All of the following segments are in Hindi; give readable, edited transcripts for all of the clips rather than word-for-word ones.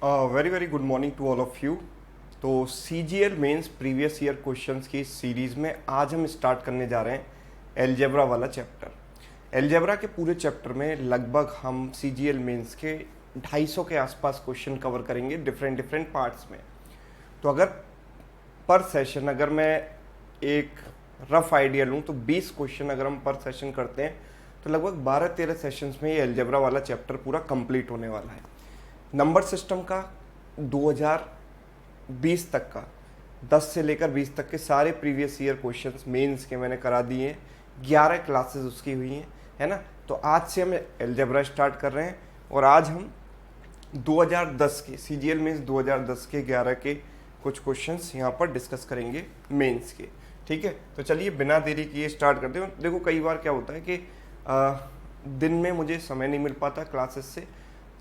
Very very good morning to all of you. तो CGL mains previous year questions की सीरीज़ में आज हम स्टार्ट करने जा रहे हैं एलजेब्रा वाला चैप्टर। एलजेब्रा के पूरे चैप्टर में लगभग हम CGL मेंस के 250 के आसपास क्वेश्चन कवर करेंगे डिफरेंट डिफरेंट पार्ट्स में। तो अगर पर सेशन अगर मैं एक रफ आइडिया लूँ तो 20 क्वेश्चन अगर हम पर सेशन करते हैं तो लगभग 12-13 सेशंस में ये एलजेब्रा वाला चैप्टर पूरा कंप्लीट होने वाला है। नंबर सिस्टम का 2020 तक का 10 से लेकर 20 तक के सारे प्रीवियस ईयर क्वेश्चंस मेंस के मैंने करा दिए हैं। 11 क्लासेस उसकी हुई हैं, है ना। तो आज से हम एलजेब्रा स्टार्ट कर रहे हैं और आज हम 2010 के CGL मेंस 2010 के 11 के कुछ क्वेश्चंस यहाँ पर डिस्कस करेंगे मेंस के। ठीक है, तो चलिए बिना देरी किए स्टार्ट करते हैं। देखो कई बार क्या होता है कि दिन में मुझे समय नहीं मिल पाता क्लासेस से,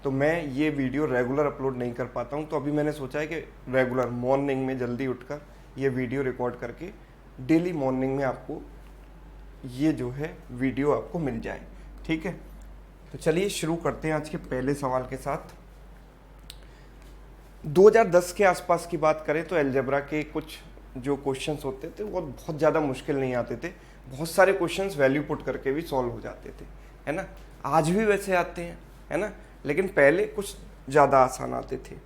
तो मैं ये वीडियो रेगुलर अपलोड नहीं कर पाता हूँ। तो अभी मैंने सोचा है कि रेगुलर मॉर्निंग में जल्दी उठकर ये वीडियो रिकॉर्ड करके डेली मॉर्निंग में आपको ये जो है वीडियो आपको मिल जाए। ठीक है, तो चलिए शुरू करते हैं आज के पहले सवाल के साथ। 2010 के आसपास की बात करें तो एलजेब्रा के कुछ जो क्वेश्चंस होते थे वो बहुत ज़्यादा मुश्किल नहीं आते थे। बहुत सारे क्वेश्चंस वैल्यू पुट करके भी सॉल्व हो जाते थे, है ना। आज भी वैसे आते हैं, है ना, लेकिन पहले कुछ ज़्यादा आसान आते थे।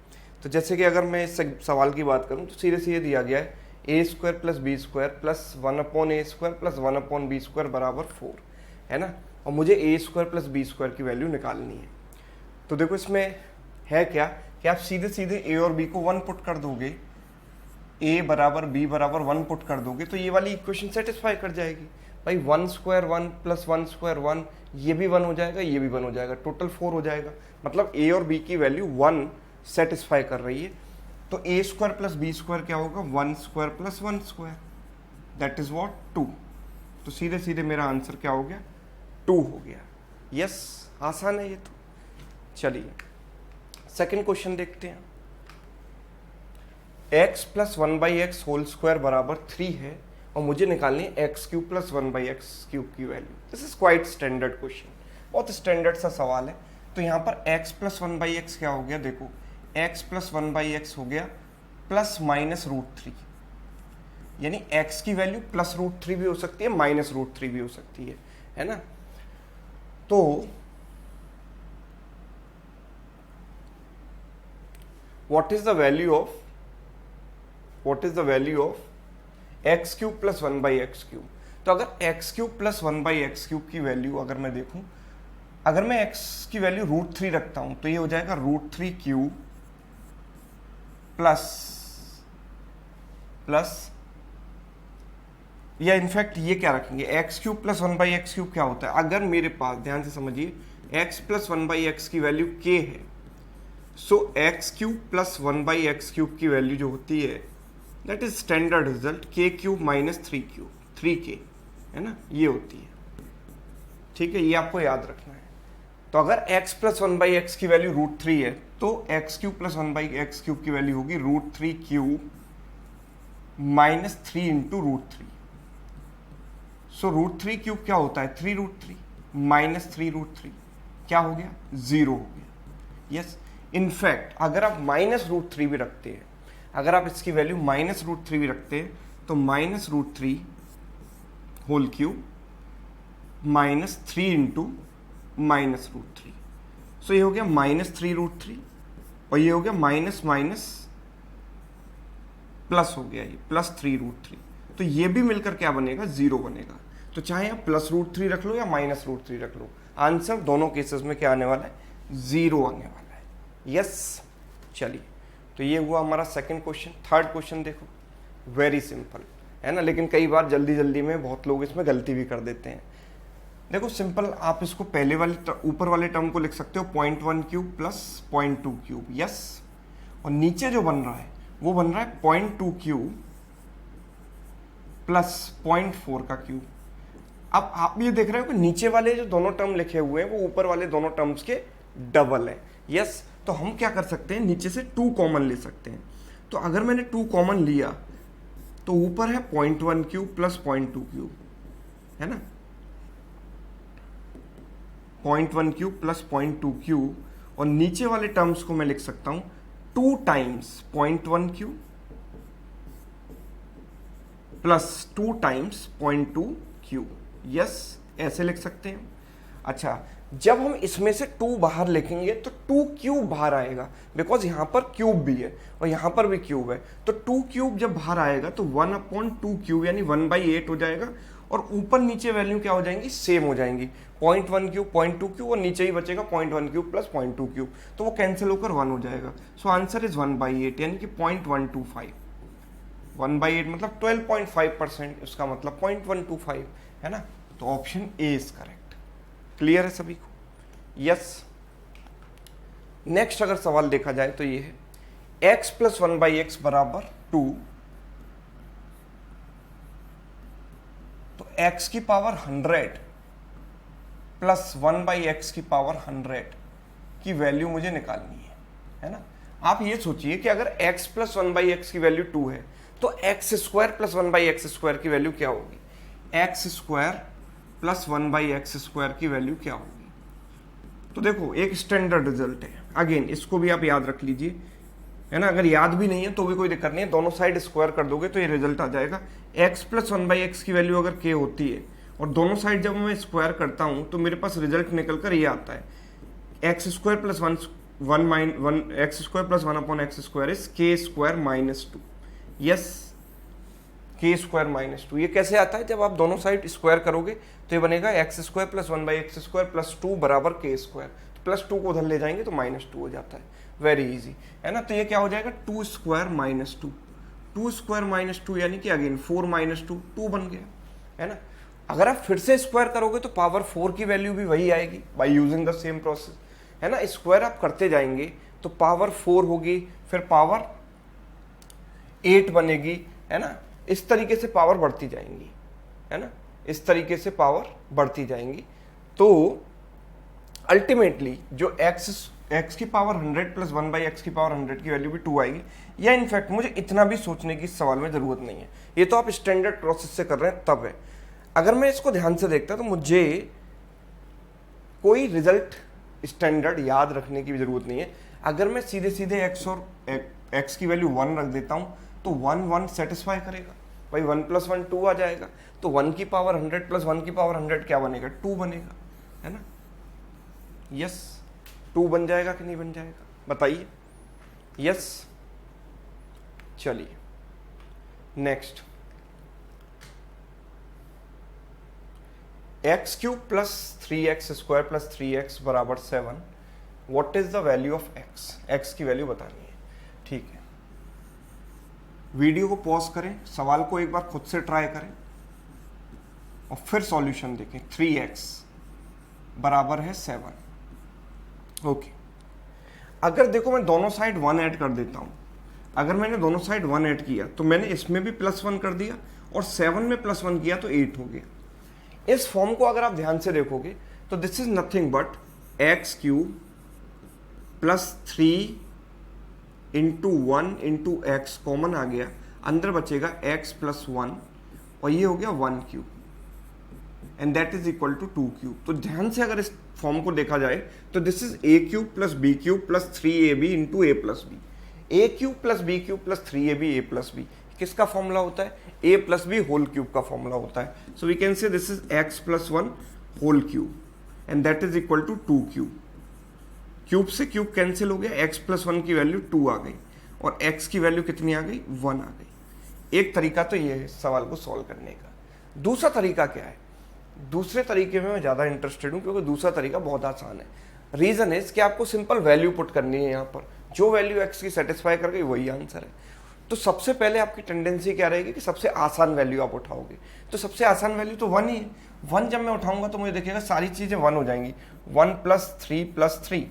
तो जैसे कि अगर मैं इस सवाल की बात करूं तो सीधे सीधे दिया गया है a² + b² + 1/a² + 1/b² बराबर 4, है ना। और मुझे a² + b² की वैल्यू निकालनी है। तो देखो इसमें है क्या कि आप सीधे सीधे a और b को 1 पुट कर दोगे, a बराबर b बराबर 1 पुट कर दोगे तो ये वाली इक्वेशन सेटिस्फाई कर जाएगी। भाई 1² 1 + 1² 1, ये भी 1 हो जाएगा, ये भी 1 हो जाएगा, टोटल 4 हो जाएगा। मतलब a और b की वैल्यू 1 सेटिस्फाई कर रही है। तो a² + b² क्या होगा, 1² + 1², दैट इज व्हाट 2। तो सीधे सीधे मेरा आंसर क्या हो गया, 2 हो गया। यस, आसान है ये तो। चलिए सेकंड क्वेश्चन देखते हैं। x + 1/x² बराबर 3 है और मुझे निकालनी है x³ + 1/x³ की value. This is quite standard question, बहुत स्टैंडर्ड सा सवाल है। तो यहाँ पर x + 1/x क्या हो गया, देखो x + 1/x हो गया ±√3, यानी x की वैल्यू +√3 भी हो सकती है, -√3 भी हो सकती है ना। तो what is the value of x³ + 1/x³। तो अगर x³ + 1/x³ की वैल्यू अगर मैं देखूं, अगर मैं x की वैल्यू √3 रखता हूं तो ये हो जाएगा √3³ प्लस या इनफैक्ट ये क्या रखेंगे, x³ + 1/x³ क्या होता है। अगर मेरे पास, ध्यान से समझिए, x + 1/x की वैल्यू k है, सो x³ + 1/x³ की वैल्यू जो होती है that is standard result k³ - 3k, है ना, ये होती है। ठीक है, ये आपको याद रखना है। तो अगर x + 1/x की वैल्यू √3 है तो x³ + 1/x³ की वैल्यू होगी √3³ - 3 × √3। सो √3³ क्या होता है, 3√3 - 3√3 क्या हो गया, 0 हो गया। यस, इनफैक्ट अगर आप -√3 भी रखते हैं, अगर आप इसकी वैल्यू -√3 भी रखते हैं तो -√3³ -3 × -√3, सो ये हो गया -3√3 और ये हो गया माइनस प्लस हो गया, ये +3√3। तो ये भी मिलकर क्या बनेगा, 0 बनेगा। तो चाहे आप +√3 रख लो या -√3 रख लो, आंसर दोनों केसेस में क्या आने वाला है, 0 आने वाला है। यस, चलिए, तो ये हुआ हमारा सेकंड क्वेश्चन। थर्ड क्वेश्चन देखो, वेरी सिंपल है ना, लेकिन कई बार जल्दी जल्दी में बहुत लोग इसमें गलती भी कर देते हैं। देखो सिंपल, आप इसको पहले वाले ऊपर वाले टर्म को लिख सकते हो 0.1³ + 0.2³ यस, और नीचे जो बन रहा है वो बन रहा है 0.2³ + 0.4 का क्यूब। अब आप ये देख रहे हो कि नीचे वाले जो दोनों टर्म लिखे हुए हैं वो ऊपर वाले दोनों टर्म्स के डबल है। यस, तो हम क्या कर सकते हैं, नीचे से 2 कॉमन ले सकते हैं। तो अगर मैंने 2 कॉमन लिया तो ऊपर है 0.1³ + 0.2³, है ना, 0.1³ + 0.2³ और नीचे वाले टर्म्स को मैं लिख सकता हूं 2 times 0.1 Q plus 2 times 0.2 Q. Yes, ऐसे लिख सकते हैं। अच्छा, जब हम इसमें से 2 बाहर लिखेंगे तो 2 क्यूब बाहर आएगा, बिकॉज यहां पर क्यूब भी है और यहां पर भी क्यूब है। तो 2 क्यूब जब बाहर आएगा तो 1/2 क्यूब यानी 1/8 हो जाएगा, और ऊपर नीचे वैल्यू क्या हो जाएंगी, सेम हो जाएंगी। 0.1 क्यूब 0.2 क्यूब और नीचे ही बचेगा 0.1 क्यूब प्लस 0.2 क्यूब, तो वो कैंसिल होकर 1 हो जाएगा। सो आंसर इज 1/8 यानी कि 0.125। 1/8 मतलब 12.5%, उसका मतलब 0.125 है ना। तो option A is correct. Clear है सभी को? यस। नेक्स्ट अगर सवाल देखा जाए तो ये है x प्लस 1/x बराबर 2, तो x की पावर 100 प्लस 1/x की पावर 100 की वैल्यू मुझे निकालनी है ना। आप ये सोचिए कि अगर x प्लस 1/x की वैल्यू 2 है तो x square plus 1/x square की वैल्यू क्या होगी, x square plus 1/x square की वैल्यू क्या होगी। तो देखो एक स्टैंडर्ड रिजल्ट है, अगेन इसको भी आप याद रख लीजिए, है ना। अगर याद भी नहीं है तो भी कोई दिक्कत नहीं है, दोनों साइड स्क्वायर कर दोगे तो ये रिजल्ट आ जाएगा। x प्लस 1/x की वैल्यू अगर k होती है और दोनों साइड जब मैं स्क्वायर करता हूं तो मेरे पास रिजल्ट निकल कर ये आता है, x square plus 1 x square plus 1/x square is k square minus 2। Yes, k square minus 2। ये कैसे आता है, जब आप दोनों साइड स्क्वायर करोगे तो ये बनेगा x square plus 1/x square plus 2 बराबर k स्क्वायर। प्लस 2 को उधर ले जाएंगे तो -2 हो जाता है। वेरी इजी है ना। तो ये क्या हो जाएगा, 2 स्क्वायर माइनस 2, 2 स्क्वायर माइनस 2 यानी कि अगेन 4 माइनस 2, 2 बन गया, है ना। अगर आप फिर से स्क्वायर करोगे तो पावर 4 की वैल्यू भी वही आएगी by using the same process, है ना। स्क्वायर आप करते जाएंगे तो पावर 4 होगी, फिर पावर 8 बनेगी, है ना। इस तरीके से पावर बढ़ती जाएंगी, है ना, इस तरीके से पावर बढ़ती जाएंगी। तो अल्टीमेटली जो x की पावर 100 प्लस 1/x की पावर 100 की वैल्यू भी 2 आएगी। या इनफैक्ट मुझे इतना भी सोचने की इस सवाल में जरूरत नहीं है, ये तो आप स्टैंडर्ड प्रोसेस से कर रहे हैं तब है। अगर मैं इसको ध्यान से देखता तो मुझे कोई रिजल्ट स्टैंडर्ड याद रखने की भी जरूरत नहीं है। अगर मैं सीधे सीधे x और x की वैल्यू 1 रख देता हूं तो 1 सेटिस्फाई करेगा भाई, 1 प्लस 1 2 आ जाएगा। तो 1 की पावर 100 प्लस 1 की पावर 100 क्या बनेगा, 2 बनेगा, है ना। यस, 2 बन जाएगा कि नहीं बन जाएगा, बताइए। यस, चलिए next, x cube plus 3x square plus 3x बराबर 7। What is the value of x की वैल्यू बतानी है, ठीक है। वीडियो को पॉज करें, सवाल को एक बार खुद से ट्राई करें और फिर सॉल्यूशन देखें। 3x बराबर है 7। ओके, अगर देखो मैं दोनों साइड 1 ऐड कर देता हूं, अगर मैंने दोनों साइड 1 ऐड किया तो मैंने इसमें भी +1 कर दिया और 7 में +1 किया तो 8 हो गया। इस फॉर्म को अगर आप ध्यान से देखोगे तो this is nothing but x cube plus 3 into 1 into x common आ गया, अंदर बचेगा x प्लस 1 और ये हो गया 1 cube and that is equal to 2 cube. तो ध्यान से अगर इस फॉर्म को देखा जाए तो this is a cube plus b cube plus 3ab into a plus b। a cube plus b cube plus 3ab a plus b किसका फॉर्मूला होता है, a plus b whole cube का फॉर्मूला होता है। So we can say this is x plus 1 whole cube and that is equal to 2 cube. Cube से क्यूब कैंसिल हो गया, x प्लस 1 की वैल्यू 2 आ गई और x की वैल्यू कितनी आ गई, 1 आ गई। एक तरीका तो ये है सवाल को सॉल्व करने का। दूसरा तरीका क्या है, दूसरे तरीके में मैं ज़्यादा इंटरेस्टेड हूँ क्योंकि दूसरा तरीका बहुत आसान है। रीज़न इज कि आपको सिंपल वैल्यू पुट करनी है, यहाँ पर जो वैल्यू x की सेटिस्फाई कर गई वही आंसर है। तो सबसे पहले आपकी टेंडेंसी क्या रहेगी कि सबसे आसान वैल्यू आप उठाओगे, तो सबसे आसान वैल्यू तो 1 ही है। 1 जब मैं उठाऊंगा तो मुझे देखिएगा सारी चीज़ें 1 हो जाएंगी। 1 प्लस 3 प्लस 3,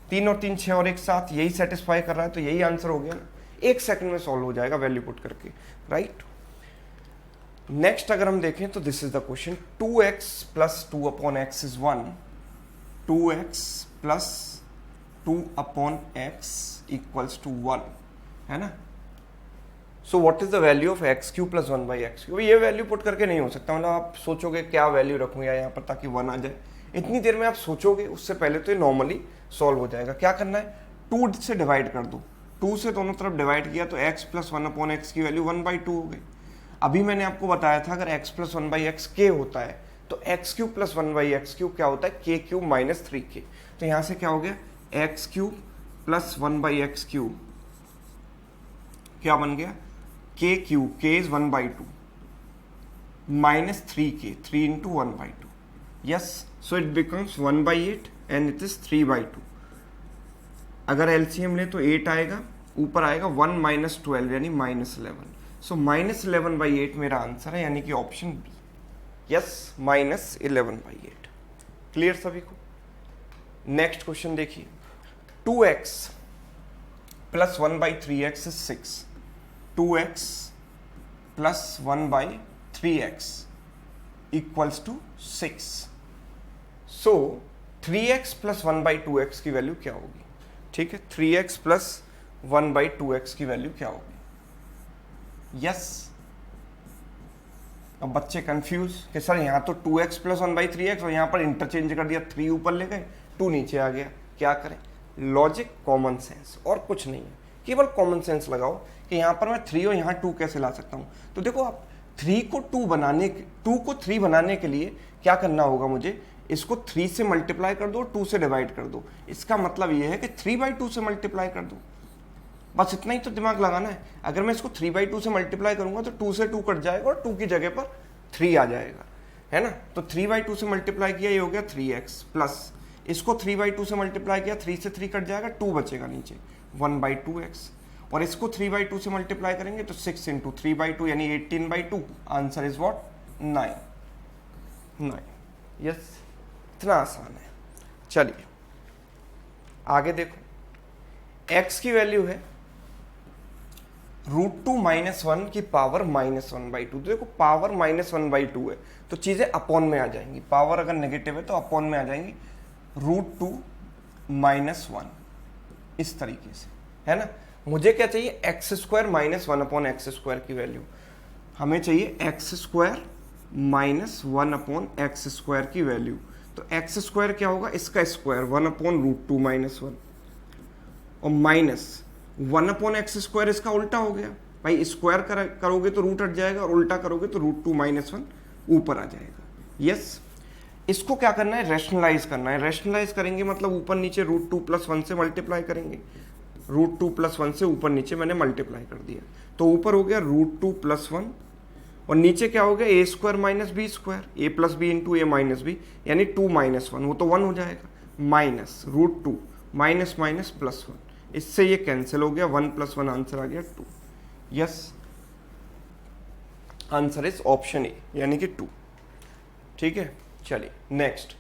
3 और 3 6 और एक साथ, यही सेटिस्फाई कर रहा है तो यही आंसर हो गया ना। 1 सेकंड में सॉल्व हो जाएगा वैल्यू पुट करके, राइट। नेक्स्ट अगर हम देखें तो this is the question, 2x plus 2 upon x is 1, 2x plus 2 upon x equals to 1, है ना। So what is the value of x cube plus 1/x cube. ये वैल्यू पुट करके नहीं हो सकता, मतलब आप सोचोगे क्या वैल्यू रखूंगा यहाँ पर ताकि 1 आ जाए, इतनी देर में आप सोचोगे, उससे पहले तो ये नॉर्मली सॉल्व हो जाएगा। क्या करना है, 2 से डिवाइड कर दो, 2 से दोनों तरफ डिवाइड किया तो x प्लस 1/x की वैल्यू 1/2 हो गई। अभी मैंने आपको बताया था अगर x प्लस 1/x k होता है तो x cube plus 1/x cube क्या होता है, k क्यूब माइनस 3k। तो यहाँ से क्या हो गया, x cube plus 1/x cube क्या बन गया, k cube, k is 1/2 minus 3k, 3 into 1/2। Yes, so it becomes 1/8 and it is 3/2। अगर एलसीएम ले तो 8 आएगा, ऊपर आएगा 1 माइनस 12 यानी माइनस 11। सो माइनस 11/8 मेरा आंसर है, यानी कि option b. Yes, minus 11/8। Clear सभी को? नेक्स्ट क्वेश्चन देखिए, 2x plus 1/3x is 6। 2x plus 1/3x equals to 6। So 3x plus 1/2x की वैल्यू क्या होगी? ठीक है, 3x प्लस 1/2x की वैल्यू क्या होगी? यस, अब बच्चे कंफ्यूज कि सर यहाँ तो 2x प्लस 1/3x और यहाँ पर इंटरचेंज कर दिया, 3 ऊपर ले गए, 2 नीचे आ गया, क्या करें? लॉजिक, कॉमन सेंस, और कुछ नहीं है, केवल कॉमन सेंस लगाओ कि यहाँ पर मैं 3 और यहाँ 2 कैसे ला सकता हूँ। तो देखो आप 2 को 3 बनाने के लिए क्या करना होगा मुझे, इसको 3 से मल्टीप्लाई कर दो, 2 से डिवाइड कर दो। इसका मतलब ये है कि 3/2 से मल्टीप्लाई कर दो, बस इतना ही तो दिमाग लगाना है। अगर मैं इसको 3/2 से मल्टीप्लाई करूंगा तो 2 से 2 कट जाएगा और 2 की जगह पर 3 आ जाएगा, है ना। तो 3/2 से मल्टीप्लाई किया, ये हो गया 3x, प्लस इसको 3/2 से मल्टीप्लाई किया, 3 से 3 कट जाएगा, 2 बचेगा नीचे, 1/2x। और इसको 3/2 से मल्टीप्लाई करेंगे तो 6 इंटू 3/2 यानी 18/2। Answer is what, 9। यस, इतना आसान है। चलिए आगे देखो, x की वैल्यू है √2 - 1 की पावर -1/2। तो देखो पावर -1/2 है तो चीजें अपॉन में आ जाएंगी, पावर अगर नेगेटिव है तो अपॉन में आ जाएंगी, √2 - 1 इस तरीके से, है ना। मुझे क्या चाहिए, x² - 1/x² की वैल्यू। हमें चाहिए x² - 1/x² की वैल्यू। तो x² क्या होगा, इसका स्क्वायर 1/√2 - 1 और माइनस 1/x² इसका उल्टा हो गया भाई, स्क्वायर करोगे तो रूट हट जाएगा और उल्टा करोगे तो √2 - 1 ऊपर आ जाएगा। यस, इसको क्या करना है, रैशनलाइज करना है। रैशनलाइज करेंगे मतलब ऊपर नीचे √2 + 1 से मल्टीप्लाई करेंगे, √2 + 1 से ऊपर नीचे मैंने मल्टीप्लाई कर दिया, तो ऊपर हो गया √2 + 1 और नीचे क्या हो गया, a² - b², a + b into a - b यानी 2 - 1, वो तो 1 हो जाएगा, माइनस √2 माइनस माइनस प्लस 1, इससे ये कैंसिल हो गया, 1 + 1 आंसर आ गया 2। Yes, answer is option A यानी कि 2। ठीक है, चलिए नेक्स्ट,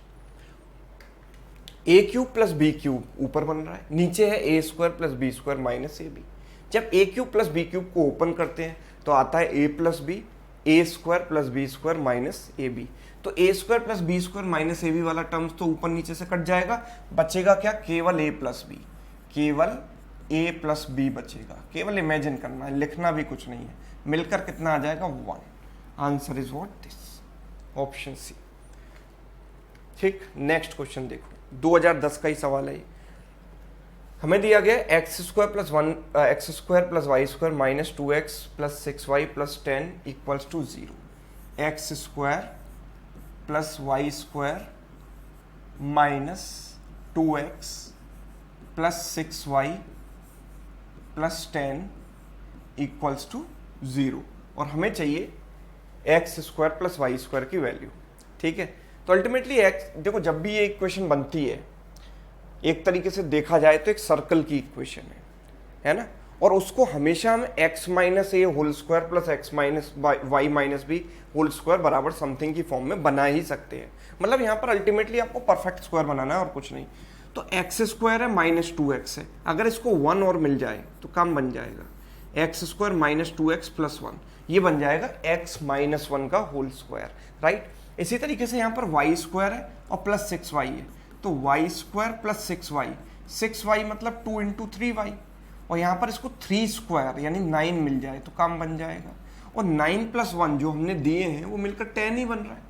a³ + b³ ऊपर बन रहा है, नीचे है a² + b² - ab। जब a³ + b³ को ओपन करते हैं तो आता है a + b, a² + b² - ab। तो a² + b² - ab वाला टर्म्स तो ऊपर नीचे से कट जाएगा, बचेगा क्या, केवल a + b, केवल a + b बचेगा। केवल इमेजिन करना है, लिखना भी कुछ नहीं है, मिलकर कितना आ जाएगा, 1। Answer is what, this, option c. ठीक, नेक्स्ट क्वेश्चन देखो, 2010 का ही सवाल है। हमें दिया गया x² + y² - 2x + 6y + 10 = 0। x² + y² - 2x + 6y + 10 = 0 और हमें चाहिए x² + y² की वैल्यू। ठीक है, तो अल्टीमेटली x, देखो जब भी ये इक्वेशन बनती है एक तरीके से देखा जाए तो एक सर्कल की इक्वेशन है ना, और उसको हमेशा हम x - a whole square plus x - y - b whole square बराबर समथिंग की फॉर्म में बना ही सकते हैं। मतलब यहाँ पर अल्टीमेटली आपको परफेक्ट स्क्वायर बनाना है और कुछ नहीं। तो x² है -2x है, अगर इसको 1 और मिल जाए तो काम बन जाएगा, x² - 2x + 1 ये बन जाएगा x - 1 का होल स्क्वायर, राइट। इसी तरीके से यहाँ पर y² है और प्लस 6y है, तो y² + 6y, 6y मतलब 2 × 3y, और यहाँ पर इसको 3² यानी 9 मिल जाए तो काम बन जाएगा। और 9 + 1 जो हमने दिए हैं वो मिलकर 10 ही बन रहा है,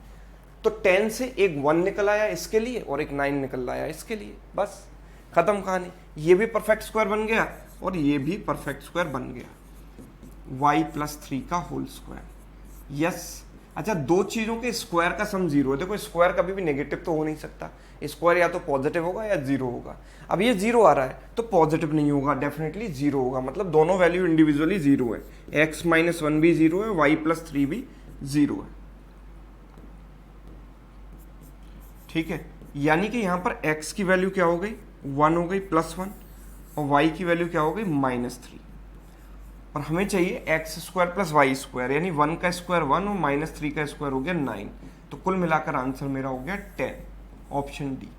तो 10 से एक 1 निकल आया इसके लिए और एक 9 निकल आया इसके लिए, बस खत्म कहानी। ये भी परफेक्ट स्क्वायर बन गया और ये भी परफेक्ट स्क्वायर बन गया, y+3 का होल स्क्वायर। यस, अच्छा दो चीजों के स्क्वायर का सम जीरो है। देखो स्क्वायर कभी भी नेगेटिव तो हो नहीं सकता, स्क्वायर या तो पॉजिटिव होगा या जीरो होगा। अब ये जीरो आ रहा है तो पॉजिटिव नहीं होगा, डेफिनेटली जीरो होगा, मतलब दोनों वैल्यू इंडिविजुअली जीरो है। x-1 भी जीरो है, y+3 भी जीरो है, ठीक है। यानी कि यहां पर x की वैल्यू क्या हो गई, 1 हो गई, +1, और y की वैल्यू क्या हो गई, -3। और हमें चाहिए x² + y², यानी 1 का स्क्वायर 1 और -3 का स्क्वायर हो गया 9। तो कुल मिलाकर आंसर मेरा हो गया 10, ऑप्शन डी।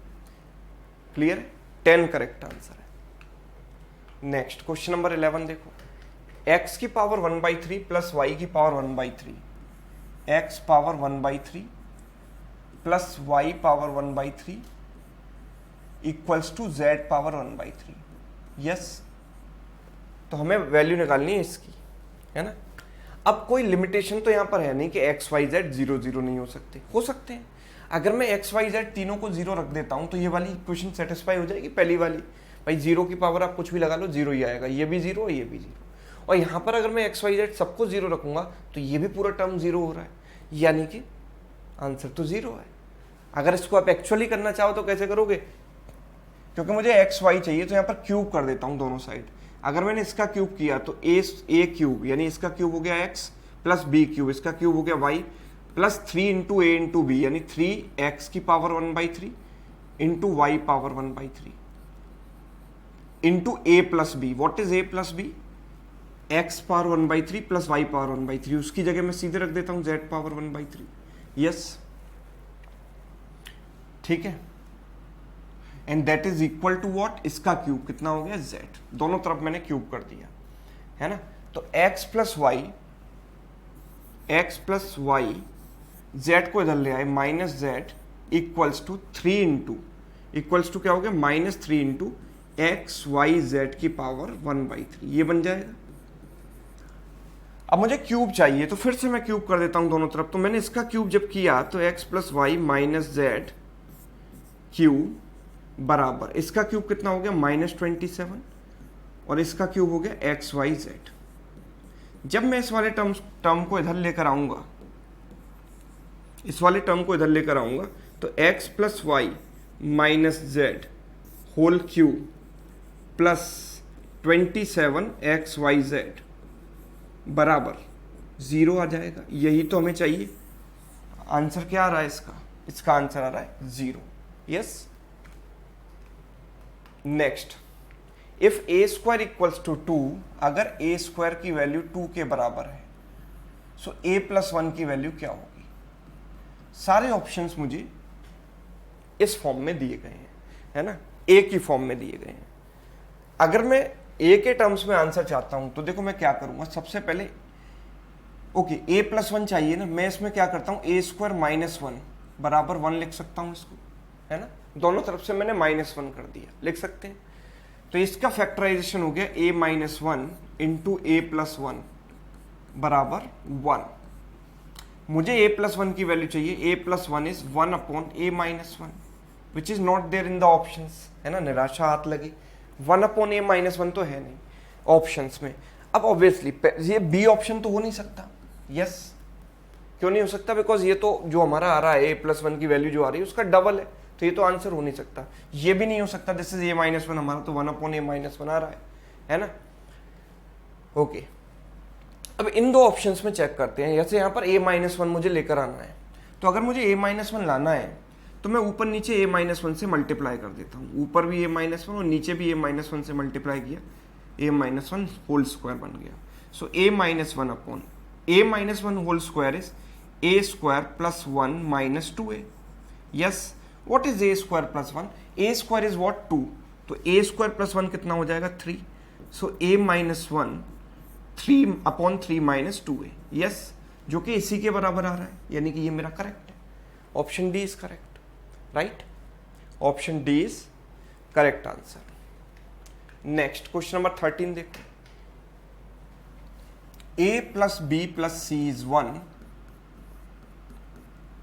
क्लियर है, 10 करेक्ट आंसर है। नेक्स्ट क्वेश्चन नंबर 11 देखो, x की पावर 1/3 + y की power 1/3, x power 1/3 + y power 1/3 = z power 1/3। Yes, तो हमें वैल्यू निकालनी है इसकी, है ना। अब कोई लिमिटेशन तो यहाँ पर है नहीं कि x y z 0 0 नहीं हो सकते हैं। अगर मैं x y z तीनों को 0 रख देता हूँ तो ये वाली इक्वेशन सेटिस्फाई हो जाएगी, पहली वाली। भाई 0 की पावर आप कुछ भी लगा लो, 0 ही आएगा, ये भी 0 और ये भी 0। और यहाँ पर अगर मैं x y z सबको 0 रखूंगा तो ये भी पूरा टर्म 0 हो रहा है, यानी कि आंसर तो 0 है। अगर इसको आप एक्चुअली करना चाहो तो कैसे करोगे, क्योंकि मुझे एक्स वाई चाहिए तो यहाँ पर क्यूब कर देता हूँ दोनों साइड। अगर मैंने इसका क्यूब किया तो ए क्यूब, यानी इसका क्यूब हो गया एक्स प्लस बी क्यूब, इसका क्यूब हो गया y plus 3 into a into b, यानी 3x की power 1/3 into y power 1/3 into a plus b. What is a plus b, x power 1/3 प्लस वाई पावर 1/3, उसकी जगह मैं सीधे रख देता हूं z पावर 1/3। यस, ठीक है, and that is equal to what, इसका क्यूब कितना हो गया z, दोनों तरफ मैंने क्यूब कर दिया, है ना। तो x प्लस वाई z को इधर ले आए -z equals to 3 into equals to क्या हो गया -3 इंटू एक्स वाई जेड की पावर 1/3, ये बन जाएगा। अब मुझे क्यूब चाहिए तो फिर से मैं क्यूब कर देता हूं दोनों तरफ। तो मैंने इसका क्यूब जब किया तो x plus y minus z cube बराबर, इसका क्यूब कितना हो गया -27 और इसका क्यूब हो गया एक्स वाई जेड। जब मैं इस वाले टर्म को इधर लेकर आऊंगा, इस वाले टर्म को इधर लेकर आऊंगा तो x plus y minus z whole cube plus 27 x y z बराबर 0 आ जाएगा। यही तो हमें चाहिए। आंसर क्या आ रहा है इसका आंसर आ रहा है 0। Yes, next, if a square equals to 2, अगर ए स्क्वायर की वैल्यू 2 के बराबर है, सो ए प्लस 1 की वैल्यू क्या होगी। सारे ऑप्शंस मुझे इस फॉर्म में दिए गए हैं, है ना, ए की फॉर्म में दिए गए हैं। अगर मैं ए के टर्म्स में आंसर चाहता हूं तो देखो मैं क्या करूंगा, सबसे पहले ओके ए प्लस 1 चाहिए ना, मैं इसमें क्या करता हूं, ए स्क्वायर -1 बराबर 1 लिख सकता हूं इसको, है ना, दोनों तरफ से मैंने -1 कर दिया, लिख सकते हैं। तो इसका फैक्टराइजेशन हो गया a - 1 इंटू ए प्लस 1 बराबर 1। मुझे a प्लस 1 की वैल्यू चाहिए, a plus 1 is 1 upon a minus 1 which is not there in the options, है ना, निराशा हाथ लगी। 1 अपॉन a माइनस 1 तो है नहीं ऑप्शंस में। अब ऑब्वियसली ये बी ऑप्शन तो हो नहीं सकता। यस, क्यों नहीं हो सकता, बिकॉज ये तो जो हमारा आ रहा है a प्लस 1 की वैल्यू जो आ रही है उसका डबल है, तो ये तो आंसर हो नहीं सकता। ये भी नहीं हो सकता, दिस इज a माइनस 1, हमारा तो 1 अपॉन a माइनस 1 आ रहा है ना। ओके, अब इन दो ऑप्शंस में चेक करते हैं। जैसे यहाँ पर a माइनस 1 मुझे लेकर आना है, तो अगर मुझे a माइनस 1 लाना है तो मैं ऊपर नीचे a माइनस 1 से मल्टीप्लाई कर देता हूँ। ऊपर भी a माइनस 1 और नीचे भी a माइनस 1 से मल्टीप्लाई किया, a माइनस 1 होल स्क्वायर बन गया। So a minus 1 upon a minus 1 whole square is a square plus 1 minus 2a। Yes, what is a square plus 1, a square is what 2, तो a स्क्वायर प्लस 1 कितना हो जाएगा 3। सो a minus 1 3 upon 3 minus 2a। Yes, जो कि इसी के बराबर आ रहा है, यानी कि ये मेरा करेक्ट है। Option d is correct, right, option d is correct answer. Next question number 13 देखो, a plus B plus c is 1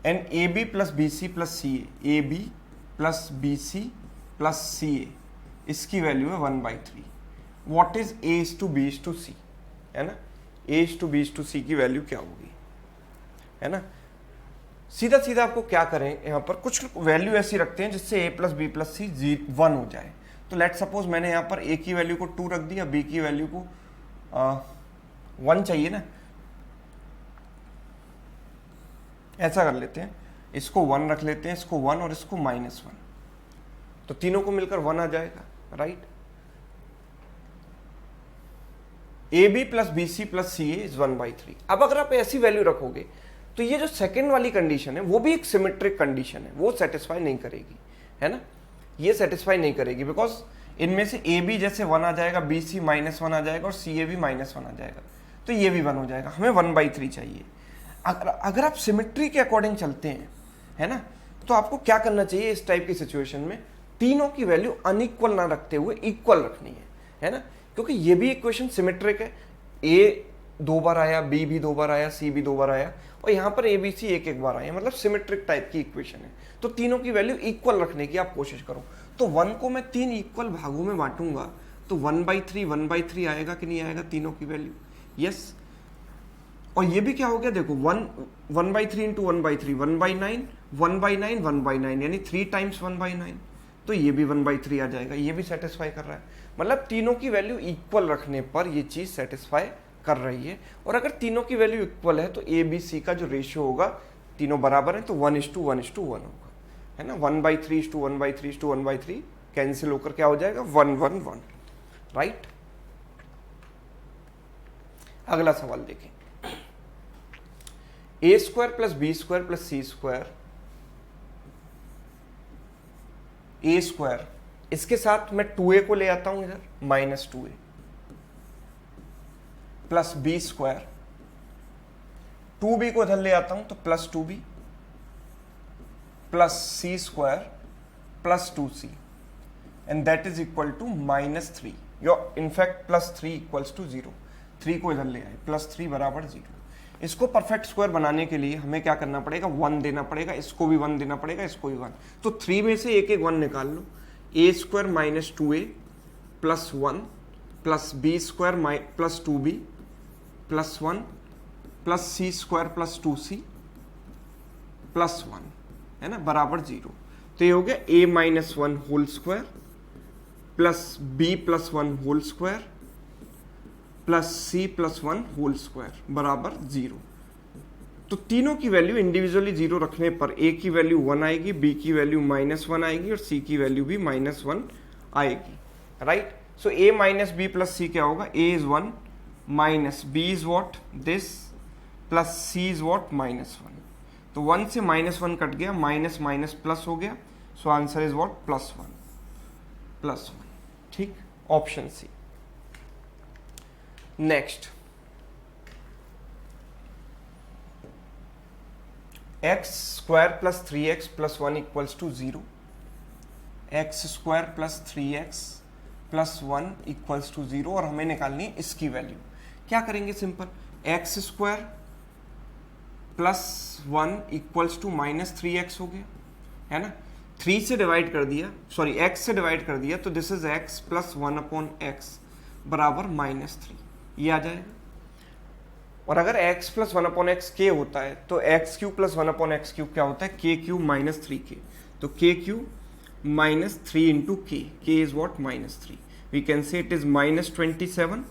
and AB plus BC plus CA, AB plus BC plus CA इसकी वैल्यू है 1/3। What is a is to b is to c, है ना, a is to b is to c की वैल्यू क्या होगी, है ना। सीधा सीधा आपको क्या करें, यहाँ पर कुछ वैल्यू ऐसी रखते हैं जिससे a प्लस बी प्लस सी 1 हो जाए। तो लेट सपोज मैंने यहाँ पर a की वैल्यू को 2 रख दिया, b की वैल्यू को 1 चाहिए ना, ऐसा कर लेते हैं, इसको 1 रख लेते हैं, इसको 1 और इसको -1, तो तीनों को मिलकर 1 आ जाएगा, right. A b plus b c plus c a is 1/3। अब अगर आप ऐसी वैल्यू रखोगे तो ये जो सेकंड वाली कंडीशन है वो भी एक सिमेट्रिक कंडीशन है, वो सेटिस्फाई नहीं करेगी, है ना, ये सेटिस्फाई नहीं करेगी, बिकॉज इनमें से ए बी जैसे 1 आ जाएगा, बी सी -1 आ जाएगा और सी ए भी -1 आ जाएगा, तो ये भी 1 हो जाएगा। हमें 1/3 चाहिए। अगर आप सिमेट्री के अकॉर्डिंग चलते हैं, है ना, तो आपको क्या करना चाहिए इस टाइप की सिचुएशन में, तीनों की वैल्यू अनइक्वल ना रखते हुए इक्वल रखनी है ना, क्योंकि ये भी इक्वेशन सिमेट्रिक है, ए 2 बार आया, बी भी 2 बार आया, सी भी 2 बार आया, और यहाँ पर ए बी सी एक बार आया, मतलब सिमेट्रिक टाइप की इक्वेशन है। तो तीनों की वैल्यू इक्वल रखने की आप कोशिश करो। तो 1 को मैं 3 इक्वल भागों में बांटूंगा तो 1/3 आएगा कि नहीं आएगा, तीनों की वैल्यू, यस। और ये भी क्या हो गया, देखो 1/3 इंटू 1/3 1/9 1/9 1/9, यानी 3 टाइम्स 1/9, तो ये भी 1/3 आ जाएगा, ये भी सेटिस्फाई कर रहा है। मतलब तीनों की वैल्यू इक्वल रखने पर ये चीज सेटिस्फाई कर रही है। और अगर तीनों की वैल्यू इक्वल है तो ए बी सी का जो रेशियो होगा, तीनों बराबर है, तो 1:1:1 होगा, है ना। 1/3:1/3:1/3 कैंसिल होकर क्या हो जाएगा, 1:1:1, राइट। अगला सवाल देखें, a² plus b² plus c², a², इसके साथ मैं 2a को ले आता हूं इधर, -2a प्लस b², 2b को इधर ले आता हूं तो plus 2b plus c² plus 2c, and that is equal to -3, your in fact plus 3 equals to 0। 3 को इधर ले आए, +3 बराबर 0। इसको परफेक्ट स्क्वायर बनाने के लिए हमें क्या करना पड़ेगा, 1 देना पड़ेगा, इसको भी 1 देना पड़ेगा, इसको भी 1। तो 3 में से एक 1 निकाल लो, a² - 2a plus 1 plus b² plus 2b plus 1 plus c² plus 2c plus 1, है ना, बराबर 0। तो ये हो गया a-1 whole square plus b plus 1 whole square plus c plus 1 whole square बराबर 0। तो तीनों की वैल्यू इंडिविजुअली 0 रखने पर a की वैल्यू 1 आएगी, b की वैल्यू -1 आएगी और c की वैल्यू भी -1 आएगी, right. So a minus b plus c क्या होगा, a is 1 minus b is what this plus c is what -1। तो 1 से -1 कट गया, माइनस माइनस प्लस हो गया, सो आंसर इज वॉट +1, ठीक, option c. Next, x² plus 3x plus 1 equals to 0, x² plus 3x plus 1 equals to 0, और हमें निकालनी है इसकी वैल्यू। क्या करेंगे, simple, x² plus 1 equals to -3x हो गया, है ना, 3 से डिवाइड कर दिया, सॉरी x से डिवाइड कर दिया, तो this is x plus 1/x बराबर -3, ये आ जाएगा। और अगर x प्लस 1/x k होता है तो x³ प्लस 1/x³ क्या होता है, k³ - 3k, तो k³ -3 into k, k is what -3, we can say it is -27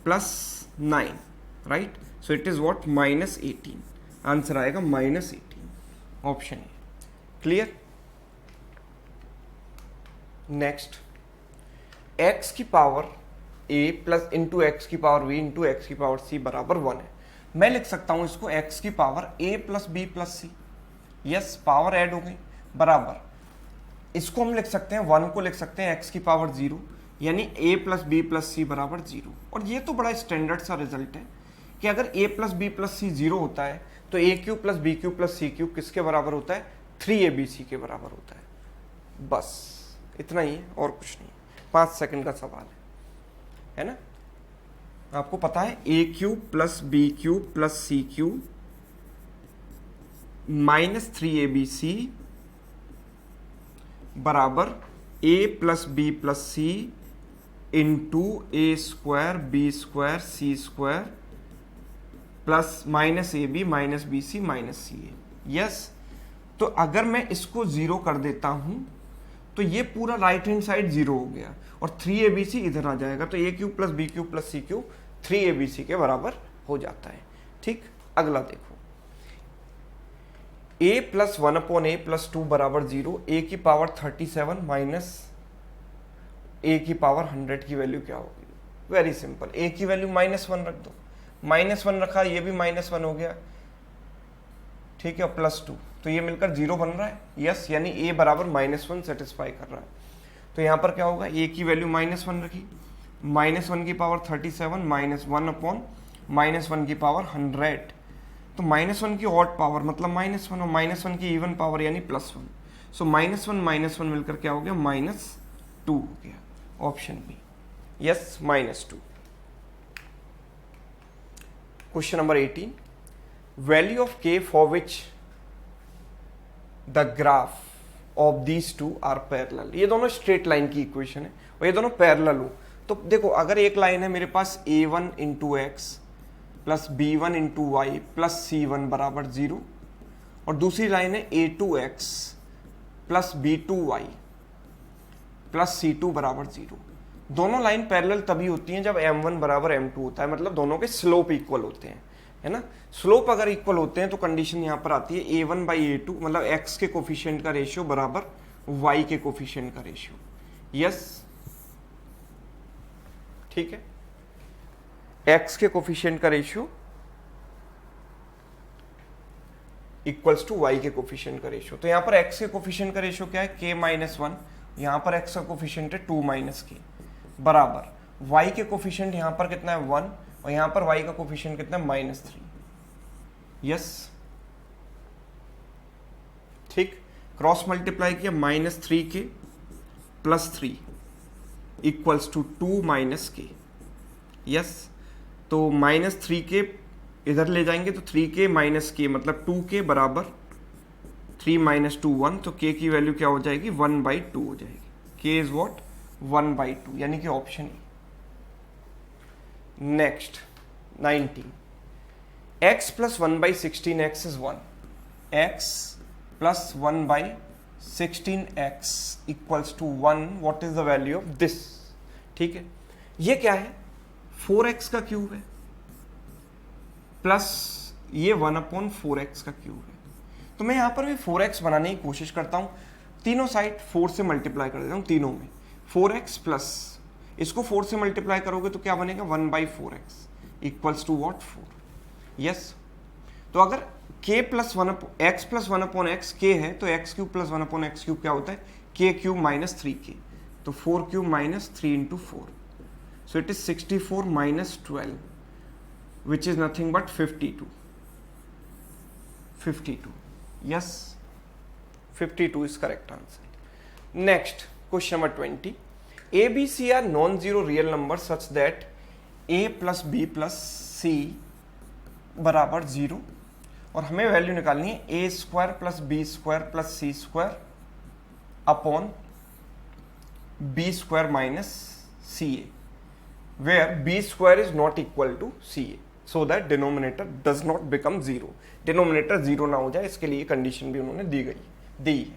plus 9, right, so it is what -18, answer आएगा -18, option a, clear. Next, x की power a plus into x की पावर b इंटू एक्स की पावर c बराबर 1 है। मैं लिख सकता हूं इसको x की power a plus b plus c, yes, power add हो गई, बराबर, इसको हम लिख सकते हैं 1 को लिख सकते हैं x की पावर 0, यानी a plus b plus c बराबर 0। और ये तो बड़ा स्टैंडर्ड सा रिजल्ट है कि अगर a plus b plus c 0 होता है तो a³ plus b³ plus c³ किसके बराबर होता है, 3abc के बराबर होता है। बस इतना ही है और कुछ नहीं, 5 सेकंड का सवाल है ना। आपको पता है a³ plus b³ plus c³ -3abc बराबर A plus B plus C into A square B square C square plus minus A B minus B C minus C A. Yes, तो अगर मैं इसको जीरो कर देता हूं तो ये पूरा राइट हैंड साइड जीरो हो गया और 3abc इधर आ जाएगा, तो A cube plus B cube plus C cube 3abc के बराबर हो जाता है। ठीक, अगला देखो, a प्लस 1/a प्लस 2 बराबर 0, a की पावर 37 माइनस a की पावर 100 की वैल्यू क्या होगी? वेरी सिंपल, a की वैल्यू -1 रख दो, -1 रखा, ये भी -1 हो गया, ठीक है, प्लस 2, तो ये मिलकर 0 बन रहा है। यस, यानी a बराबर -1 सेटिस्फाई कर रहा है। तो यहाँ पर क्या होगा, a की वैल्यू -1 रखी, -1 की पावर 37 माइनस 1 अपॉन -1 की पावर 100, तो -1 की ऑड पावर मतलब -1 और -1 की इवन पावर यानी +1, सो -1 मिलकर क्या हो गया, -2 हो गया, option b. Yes, -2। Question number 18, value of k for which the graph of these two are parallel. ये दोनों स्ट्रेट लाइन की इक्वेशन है और ये दोनों पैरेलल हो, तो देखो अगर एक लाइन है मेरे पास a1 into x plus b1 into y plus c1 बराबर 0 और दूसरी लाइन है a2x plus b2y plus c2 बराबर 0, दोनों लाइन पैरेलल तभी होती हैं जब m1 बराबर m2 होता है, मतलब दोनों के स्लोप इक्वल होते हैं, है ना। स्लोप अगर इक्वल होते हैं तो कंडीशन यहां पर आती है a1 बाई a2, मतलब x के कोफिशिएंट का रेशियो बराबर y के कोफिशिएंट का रेशियो। यस, ठीक है, x के कोफिशिएंट का रेशियो इक्वल्स टू y के कोफिशिएंट का रेशियो। तो यहां पर x के कोफिशिएंट का रेशियो क्या है, k-1, यहां पर x का कोफिशिएंट है 2 माइनस k बराबर y के कोफिशिएंट यहां पर कितना है 1 और यहां पर y का कोफिशिएंट कितना है -3। यस, ठीक, क्रॉस मल्टीप्लाई किया, -3k plus 3 equals to 2 minus k। Yes, तो -3k इधर ले जाएंगे तो 3k माइनस k मतलब 2k बराबर 3 माइनस 2 1, तो k की वैल्यू क्या हो जाएगी, 1/2 हो जाएगी। k इज व्हाट, 1/2, यानी कि option a. Next 19, x plus 1/16x is 1, x plus 1/16x equals to 1, what is the value of this. ठीक है, ये क्या है, 4x का क्यूब है प्लस ये 1/4x का क्यूब है, तो मैं यहां पर भी 4x बनाने की कोशिश करता हूं, तीनों साइड 4 से मल्टीप्लाई कर देता हूं, तीनों में 4x प्लस इसको 4 से मल्टीप्लाई करोगे तो क्या बनेगा, 1/4x equals to what, 4। Yes, तो अगर k plus 1x plus 1/x k है तो x cube plus 1/x cube क्या होता है, k क्यूब माइनस 3k, तो 4 cube minus 3 into 4, so it is 64 minus 12 which is nothing but 52। Yes, 52 is correct answer. Next, question number 20. A, B, C are non-zero real numbers such that A plus B plus C बराबर 0 और हमें वैल्यू निकालनी है a square plus b square plus c square upon b square minus C a, where b square is not equal to ca, so that denominator does not become 0, denominator 0 ना हो जाए, इसके लिए कंडीशन भी उन्होंने दी है।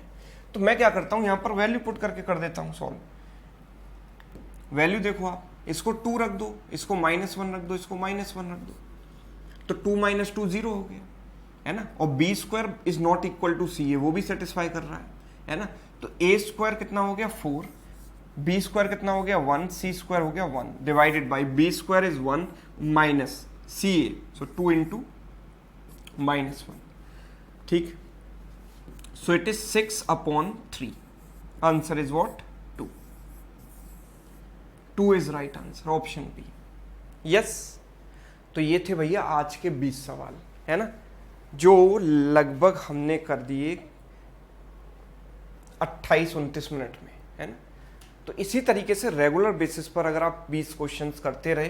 तो मैं क्या करता हूं, यहां पर वैल्यू पुट करके कर देता हूं सॉल्व। वैल्यू देखो आप, इसको 2 रख दो, इसको -1 रख दो, इसको -1 रख दो, तो 2 - 2 0 हो गया, है ना। और b square is not equal to ca, वो भी सेटिस्फाई कर रहा है ना। तो a स्क्वायर कितना हो गया 4, बी स्क्वायर कितना हो गया 1, सी स्क्वायर हो गया 1 divided by b square is 1 minus C a, so 2 into -1, ठीक। So it is 6/3, answer is what, 2 is right answer, option b. Yes, तो ये थे भैया आज के 20 सवाल, है ना, जो लगभग हमने कर दिए 28-29 मिनट में, है ना। तो इसी तरीके से रेगुलर बेसिस पर अगर आप 20 क्वेश्चंस करते रहे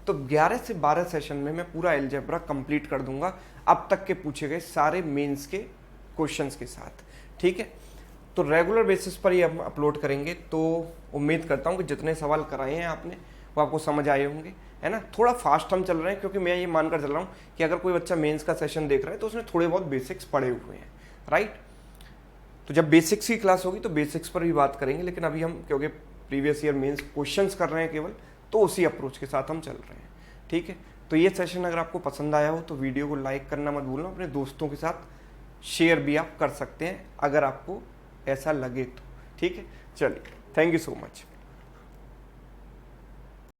तो 11 से 12 सेशन में मैं पूरा अलजेब्रा कंप्लीट कर दूंगा अब तक के पूछे गए सारे मेंस के क्वेश्चंस के साथ, ठीक है। तो रेगुलर बेसिस पर ही हम अपलोड करेंगे। तो उम्मीद करता हूँ कि जितने सवाल कराए हैं आपने वो आपको समझ आए होंगे, है ना। थोड़ा फास्ट हम चल रहे हैं क्योंकि मैं ये मानकर चल रहा हूँ कि अगर कोई बच्चा मेंस का सेशन देख रहा है तो उसने थोड़े बहुत बेसिक्स पढ़े हुए हैं, राइट। तो जब बेसिक्स की क्लास होगी तो बेसिक्स पर भी बात करेंगे, लेकिन अभी हम क्योंकि प्रीवियस ईयर मेंस क्वेश्चंस कर रहे हैं केवल, तो उसी अप्रोच के साथ हम चल रहे हैं, ठीक है। तो ये सेशन अगर आपको पसंद आया हो तो वीडियो को लाइक करना मत भूलना, अपने दोस्तों के साथ शेयर भी आप कर सकते हैं अगर आपको ऐसा लगे तो, ठीक है। चलिए, थैंक यू सो मच।